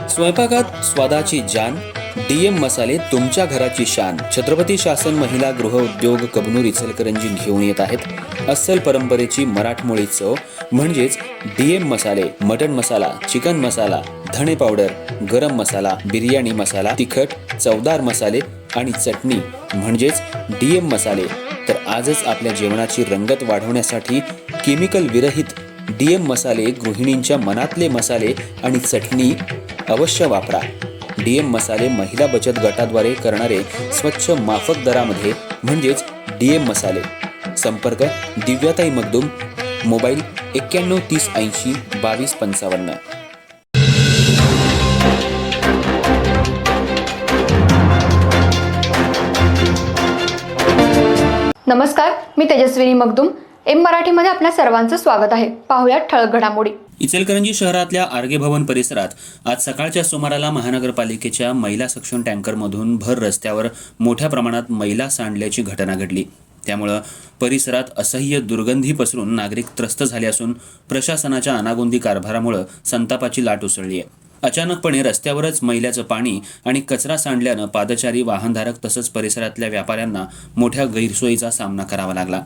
स्वयंपाकात स्वादाची जान, डीएम मसाले तुमच्या घराची शान. छत्रपती शासन महिला गृह उद्योग कबनूर इचलकरंजी घेऊन येत आहेत अस्सल परंपरेची मराठमोळी चव म्हणजेच डीएम मसाले. मटन मसाला, चिकन मसाला, धणे पावडर, गरम मसाला, बिर्याणी मसाला, तिखट चवदार मसाले आणि चटणी म्हणजेच डीएम मसाले. तर आजच आपल्या जेवणाची रंगत वाढवण्यासाठी केमिकल विरहित डीएम मसाले, गृहिणींच्या मनातले मसाले आणि चटणी अवश्य वापरा. डीएम मसाले महिला बचत गटाद्वारे करणारे स्वच्छ माफक दरामध्ये म्हणजेच डीएम मसाले. संपर्क दिव्याताई मगदूम, मोबाईल 91 30 80 22 55. नमस्कार, मी तेजस्विनी मगदूम. एम मराठीमध्ये आपल्या सर्वांचं स्वागत आहे. पाहूयात ठळक घडामोडी. इचलकरंजी शहरातल्या आर्गे भवन परिसरात आज सकाळच्या सुमाराला महानगरपालिकेच्या मैला सक्शन टँकरमधून भर रस्त्यावर मोठ्या प्रमाणात मैला सांडल्याची घटना घडली. त्यामुळं परिसरात असह्य दुर्गंधी पसरून नागरिक त्रस्त झाले असून प्रशासनाच्या अनागोंदी कारभारामुळे संतापाची लाट उसळली आहे. अचानकपणे रस्त्यावरच मैल्याचं पाणी आणि कचरा सांडल्यानं पादचारी, वाहनधारक तसंच परिसरातल्या व्यापाऱ्यांना मोठ्या गैरसोयीचा सामना करावा लागला.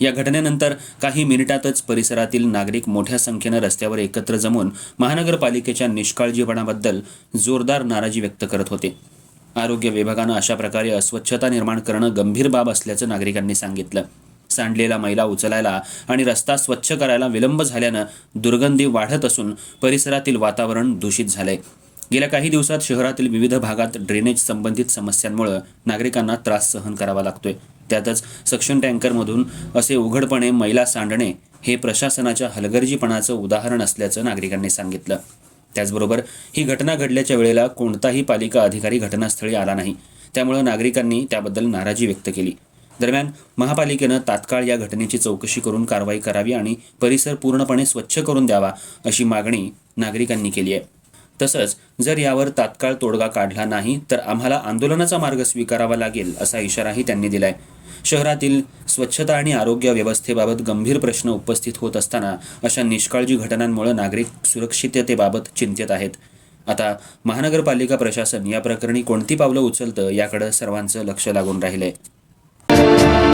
या घटनेनंतर काही मिनिटातच परिसरातील नागरिक मोठ्या संख्येनं रस्त्यावर एकत्र जमून महानगरपालिकेच्या निष्काळजीपणाबद्दल जोरदार नाराजी व्यक्त करत होते. आरोग्य विभागानं अशा प्रकारे अस्वच्छता निर्माण करणं गंभीर बाब असल्याचं नागरिकांनी सांगितलं. सांडलेला मैला उचलायला आणि रस्ता स्वच्छ करायला विलंब झाल्यानं दुर्गंधी वाढत असून परिसरातील वातावरण दूषित झालंय. गेल्या काही दिवसात शहरातील विविध भागात ड्रेनेज संबंधित समस्यांमुळे नागरिकांना त्रास सहन करावा लागतोय. त्यातच सक्शन टँकरमधून असे उघडपणे मैला सांडणे हे प्रशासनाच्या हलगर्जीपणाचं उदाहरण असल्याचं नागरिकांनी सांगितलं. त्याचबरोबर ही घटना घडल्याच्या वेळेला कोणताही पालिका अधिकारी घटनास्थळी आला नाही. त्यामुळे नागरिकांनी त्याबद्दल नाराजी व्यक्त केली. दरम्यान महापालिकेनं तात्काळ या घटनेची चौकशी करून कारवाई करावी आणि परिसर पूर्णपणे स्वच्छ करून द्यावा अशी मागणी नागरिकांनी केली आहे. तसंच जर यावर तात्काळ तोडगा काढला नाही तर आम्हाला आंदोलनाचा मार्ग स्वीकारावा लागेल असा इशाराही त्यांनी दिलाय. शहरातील स्वच्छता आणि आरोग्य व्यवस्थेबाबत गंभीर प्रश्न उपस्थित होत असताना अशा निष्काळजी घटनांमुळे नागरिक सुरक्षिततेबाबत चिंतित आहेत. आता महानगरपालिका प्रशासन या प्रकरणी कोणती पावलं उचलतं याकडे सर्वांचं लक्ष लागून राहिलंय.